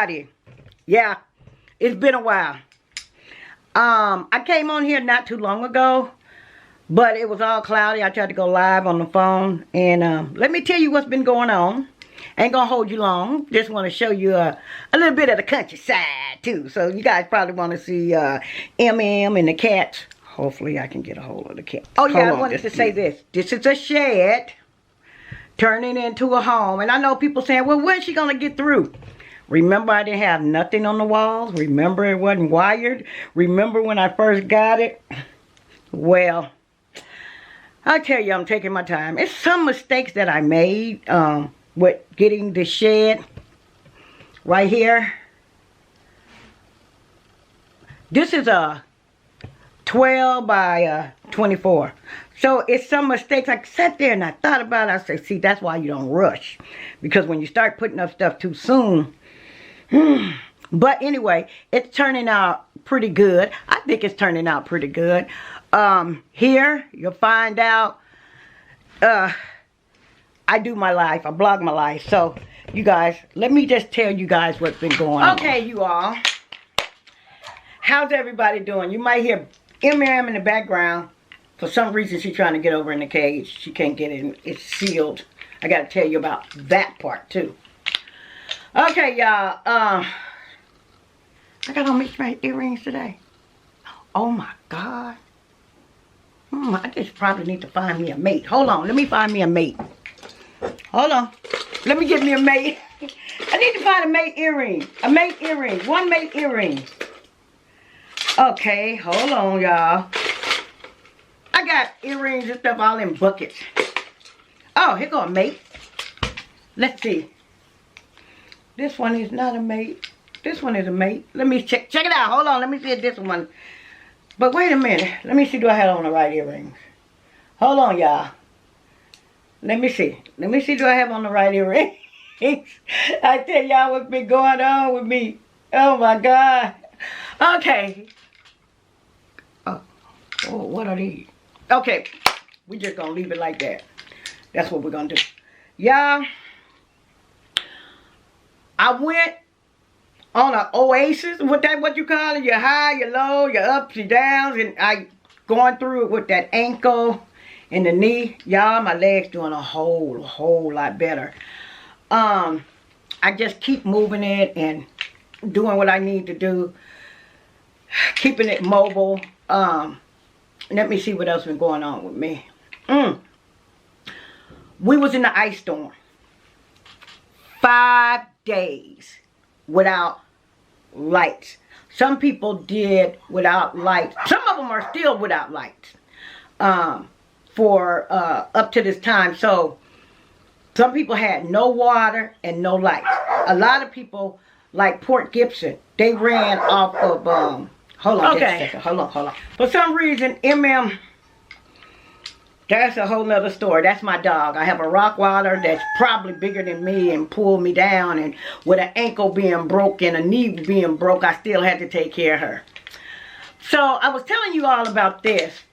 everybody. Yeah, it's been a while. I came on here not too long ago, but it was all cloudy. I tried to go live on the phone, and let me tell you what's been going on. Ain't gonna hold you long. Just want to show you a little bit of the countryside too. So you guys probably want to see MM and the cats. Hopefully I can get a hold of the cat. Oh yeah, I wanted to say this. This is a shed turning into a home. And I know people saying, well, when's she gonna get through? Remember I didn't have nothing on the walls? Remember it wasn't wired? Remember when I first got it? Well, I tell you, I'm taking my time. It's some mistakes that I made with getting the shed right here. This is a 12 by 24. So it's some mistakes. I sat there and I thought about it. I said, see, that's why you don't rush. Because when you start putting up stuff too soon. But anyway, it's turning out pretty good. I think it's turning out pretty good. Here, you'll find out I do my life. I blog my life. So, you guys, let me just tell you guys what's been going on. Okay, you all. How's everybody doing? You might hear MM in the background. For some reason, she's trying to get over in the cage. She can't get in. It's sealed. I got to tell you about that part, too. Okay, y'all. I got on my earrings today. Oh, my God. I just probably need to find me a mate. Hold on. Let me find me a mate. Hold on. Let me get me a mate. I need to find a mate earring. A mate earring. One mate earring. Okay, hold on, y'all. I got earrings and stuff all in buckets. Oh, here go a mate. Let's see. This one is not a mate. This one is a mate. Let me check it out. Hold on. Let me see if this one. But wait a minute. Let me see, do I have on the right earrings? Hold on, y'all. Let me see. Let me see, do I have on the right earrings? I tell y'all what's been going on with me. Oh, my God. Okay. Oh, what are these? Okay. We're just going to leave it like that. That's what we're going to do. Y'all, I went on an oasis. What you call it? Your high, your low, your ups, your downs. And I going through it with that ankle and the knee. Y'all, my legs doing a whole lot better. I just keep moving it and doing what I need to do. Keeping it mobile. Let me see what else been going on with me. We was in the ice storm. 5 days without lights. Some people did without lights. Some of them are still without lights. For up to this time. So some people had no water and no lights. A lot of people, like Port Gibson, they ran off of hold on, okay. Just a second. Hold on. For some reason, MM, that's a whole nother story. That's my dog. I have a Rottweiler that's probably bigger than me and pulled me down. And with an ankle being broke and a knee being broke, I still had to take care of her. So I was telling you all about this.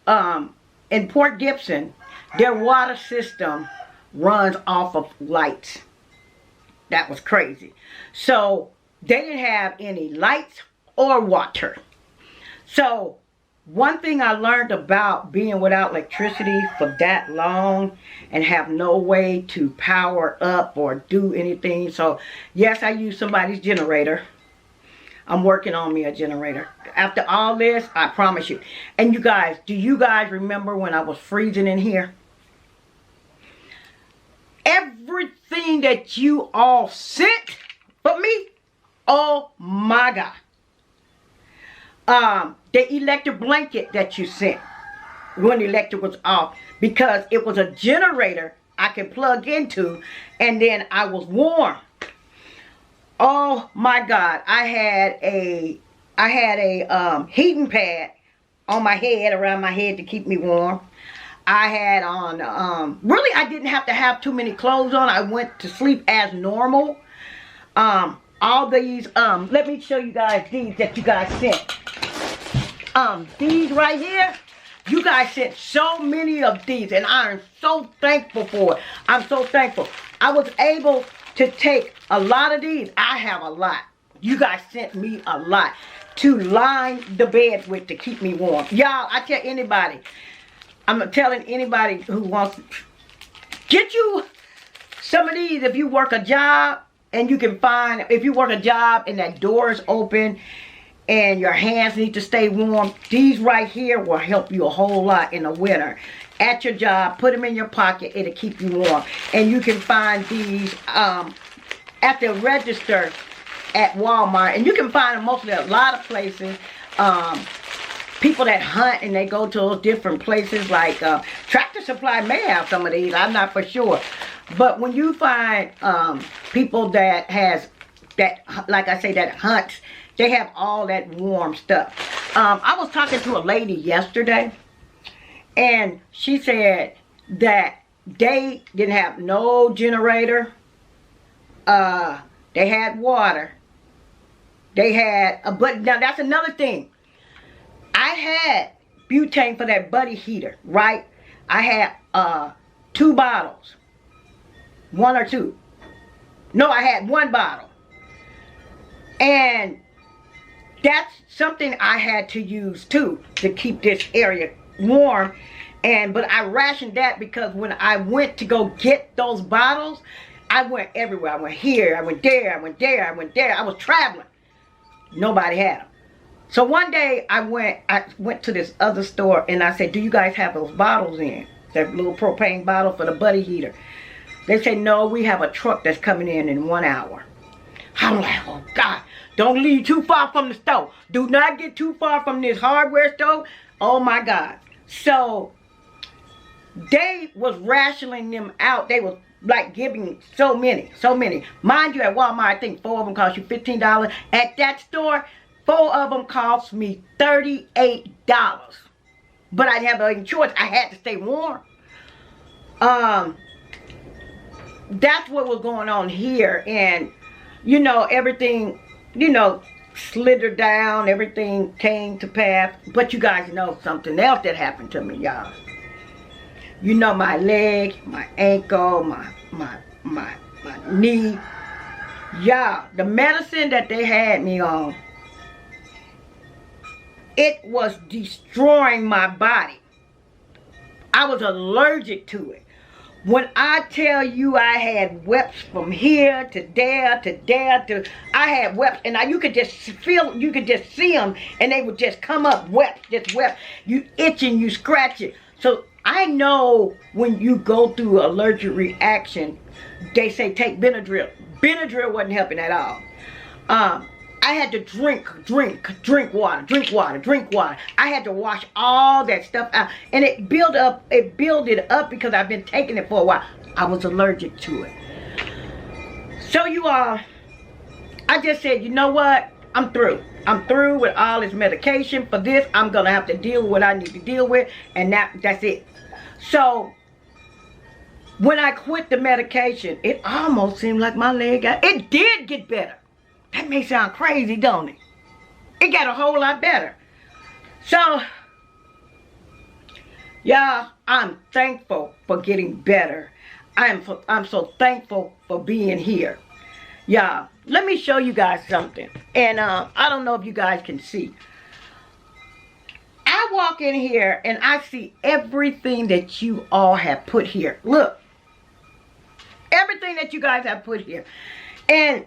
In Port Gibson, their water system runs off of lights. That was crazy. So they didn't have any lights or water. So one thing I learned about being without electricity for that long and have no way to power up or do anything. So yes, I use somebody's generator. I'm working on me a generator. After all this, I promise you. And you guys, do you guys remember when I was freezing in here? Everything that you all sent for me, oh my God. The electric blanket that you sent when the electric was off, because it was a generator I could plug into, and then I was warm. Oh my God, I had a heating pad on my head, around my head, to keep me warm. I had on, really I didn't have to have too many clothes on. I went to sleep as normal. All these, let me show you guys these that you guys sent. These right here, you guys sent so many of these, and I am so thankful for it. I'm so thankful. I was able to take a lot of these. I have a lot. You guys sent me a lot to line the beds with to keep me warm. Y'all, I tell anybody, I'm telling anybody who wants to get you some of these. If you work a job and you can find, if you work a job and that door is open and your hands need to stay warm, these right here will help you a whole lot in the winter. At your job, put them in your pocket, it'll keep you warm. And you can find these at the register at Walmart, and you can find them mostly at a lot of places. People that hunt and they go to those different places, like Tractor Supply may have some of these, I'm not for sure. But when you find people that like I say, that hunts, they have all that warm stuff. I was talking to a lady yesterday, and she said that they didn't have no generator. They had water. They had but now that's another thing. I had butane for that buddy heater, right? I had 2 bottles. 1 or 2. No, I had 1 bottle. And that's something I had to use too to keep this area warm. But I rationed that because when I went to go get those bottles, I went everywhere. I went here, I went there, I went there, I went there. I was traveling. Nobody had them. So one day I went to this other store and I said, do you guys have those bottles in? That little propane bottle for the buddy heater. They said, no, we have a truck that's coming in 1 hour. I'm like, oh God, don't leave too far from the store. Do not get too far from this hardware store. Oh my God. So they was rationing them out. They was like giving so many. Mind you, at Walmart, I think 4 of them cost you $15. At that store, 4 of them cost me $38. But I didn't have any choice. I had to stay warm. That's what was going on here. And, you know, everything, you know, slithered down. Everything came to pass. But you guys know something else that happened to me, y'all. You know, my leg, my ankle, my knee. Y'all, the medicine that they had me on, it was destroying my body. I was allergic to it. When I tell you I had webs from here to there to there I had webs, and you could just feel, you could just see them, and they would just come up, webs, just webs. You itching, you scratch it. So I know when you go through allergic reaction, they say take Benadryl. Benadryl wasn't helping at all. I had to drink water. I had to wash all that stuff out. And it builded up because I've been taking it for a while. I was allergic to it. So you all, I just said, you know what? I'm through. I'm through with all this medication. For this, I'm going to have to deal with what I need to deal with. And that's it. So when I quit the medication, it almost seemed like my leg it did get better. That may sound crazy, don't it? It got a whole lot better. So, y'all, I'm thankful for getting better. I'm so thankful for being here. Y'all, let me show you guys something. And I don't know if you guys can see. I walk in here and I see everything that you all have put here. Look. Everything that you guys have put here. And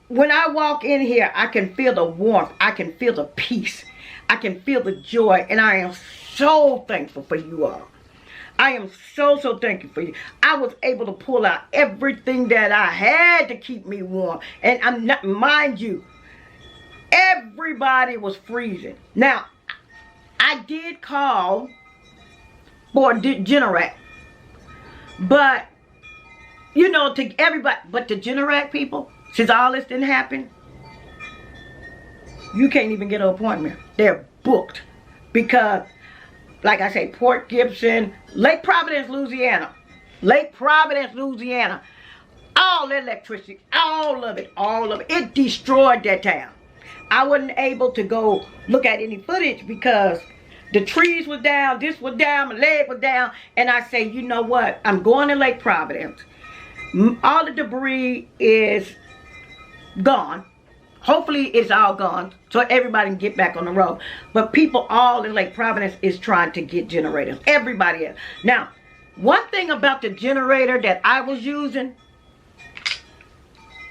when I walk in here, I can feel the warmth. I can feel the peace. I can feel the joy. And I am so thankful for you all. I am so thankful for you. I was able to pull out everything that I had to keep me warm. And I'm not, mind you, everybody was freezing. Now, I did call for Generac. But, you know, to everybody, but the Generac people, since all this didn't happen, you can't even get an appointment. They're booked. Because, like I say, Port Gibson, Lake Providence, Louisiana. Lake Providence, Louisiana. All the electricity, all of it. It destroyed that town. I wasn't able to go look at any footage because the trees was down, this was down, my leg was down. And I say, you know what? I'm going to Lake Providence. All the debris is gone. Hopefully it's all gone so everybody can get back on the road. But people all in Lake Providence is trying to get generators. Everybody is. Now, one thing about the generator that I was using,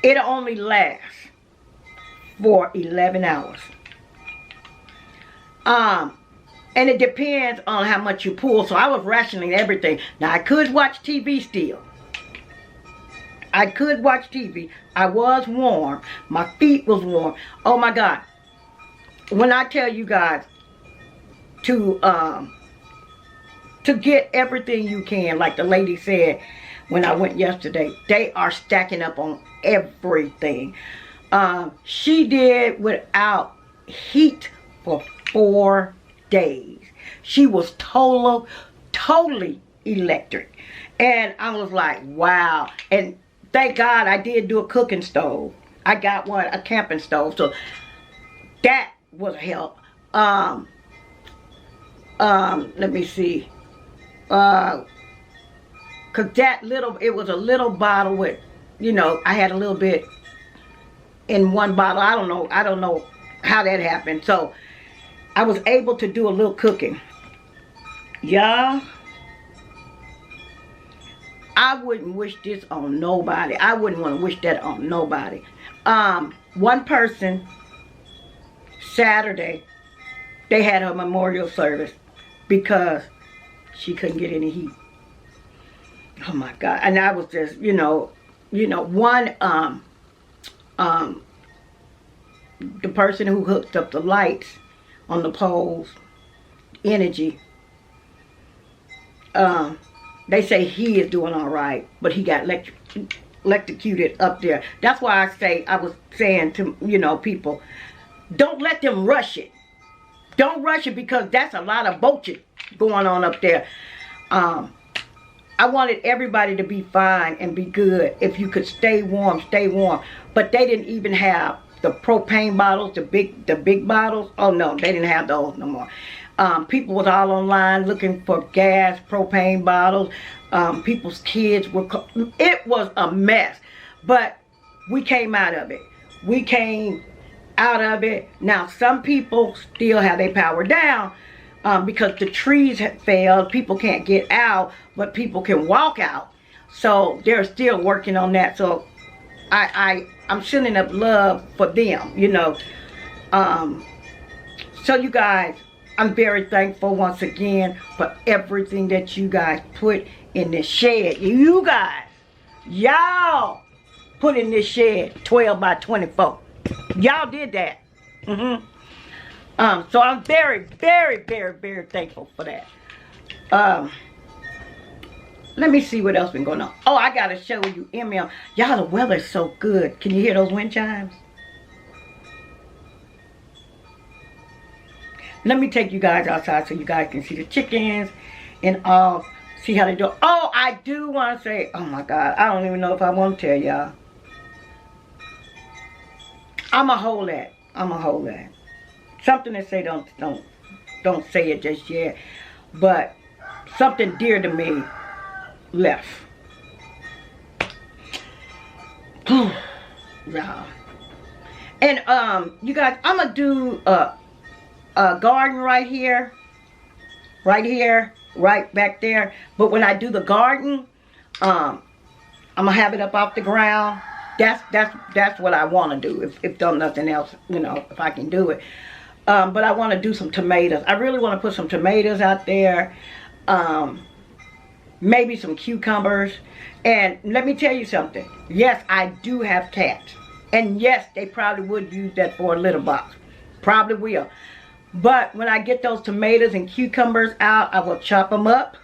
it only lasts for 11 hours. And it depends on how much you pull. So I was rationing everything. Now I could watch TV still. I could watch TV. I was warm. My feet was warm. Oh my God. When I tell you guys to get everything you can, like the lady said when I went yesterday, they are stacking up on everything. She did without heat for 4 days. She was totally electric. And I was like, wow. And thank God I did do a cooking stove. I got one, a camping stove. So that was a help. Let me see. Cause that little, it was a little bottle with, you know, I had a little bit in one bottle. I don't know how that happened. So I was able to do a little cooking. Y'all, I wouldn't wish this on nobody. I wouldn't want to wish that on nobody. One person, Saturday, they had her memorial service because she couldn't get any heat. Oh my God. And I was just, you know, one, the person who hooked up the lights on the poles, energy, they say he is doing all right, but he got electrocuted up there. That's why I was saying to, you know, people, don't let them rush it. Don't rush it, because that's a lot of bullshit going on up there. I wanted everybody to be fine and be good. If you could stay warm, stay warm. But they didn't even have the propane bottles, the big bottles. Oh no, they didn't have those no more. People was all online looking for gas, propane bottles. People's kids were, it was a mess. But we came out of it. We came out of it. Now some people still have their power down because the trees had failed. People can't get out, but people can walk out. So they're still working on that. So I'm sending up love for them, you know. So you guys, I'm very thankful once again for everything that you guys put in this shed. You guys, y'all put in this shed 12 by 24. Y'all did that. So I'm very, very, very, very thankful for that. Let me see what else been going on. Oh, I gotta show you ML. Y'all, the weather's so good. Can you hear those wind chimes? Let me take you guys outside so you guys can see the chickens and all. See how they do. Oh, I do want to say, oh my God, I don't even know if I want to tell y'all. I'ma hold that. Something to say, don't say it just yet. But something dear to me left. Yeah. And you guys, I'm gonna do a garden right here, right back there. But when I do the garden, I'm gonna have it up off the ground. That's what I want to do. If don't nothing else, you know, if I can do it. But I want to do some tomatoes. I really want to put some tomatoes out there. Maybe some cucumbers. And let me tell you something. Yes, I do have cats. And yes, they probably would use that for a litter box. Probably will. But when I get those tomatoes and cucumbers out, I will chop them up.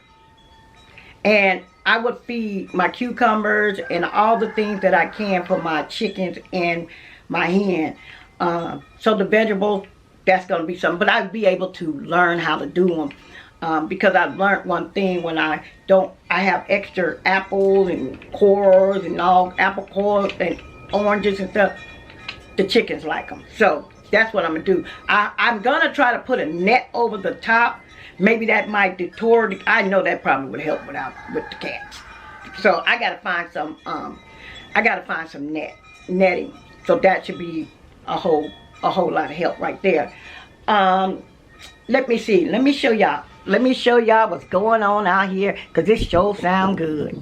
And I would feed my cucumbers and all the things that I can for my chickens and my hen. So the vegetables, that's going to be something. But I'd be able to learn how to do them. Because I've learned one thing, when I have extra apples and cores and all, apple cores and oranges and stuff, the chickens like them. So that's what I'm going to do. I'm going to try to put a net over the top. Maybe that might deter, I know that probably would help with the cats. So I got to find some, netting. So that should be a whole lot of help right there. Let me see. Let me show y'all. Let me show y'all what's going on out here, because this sure sound good.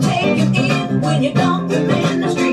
Take it in when you don't remember.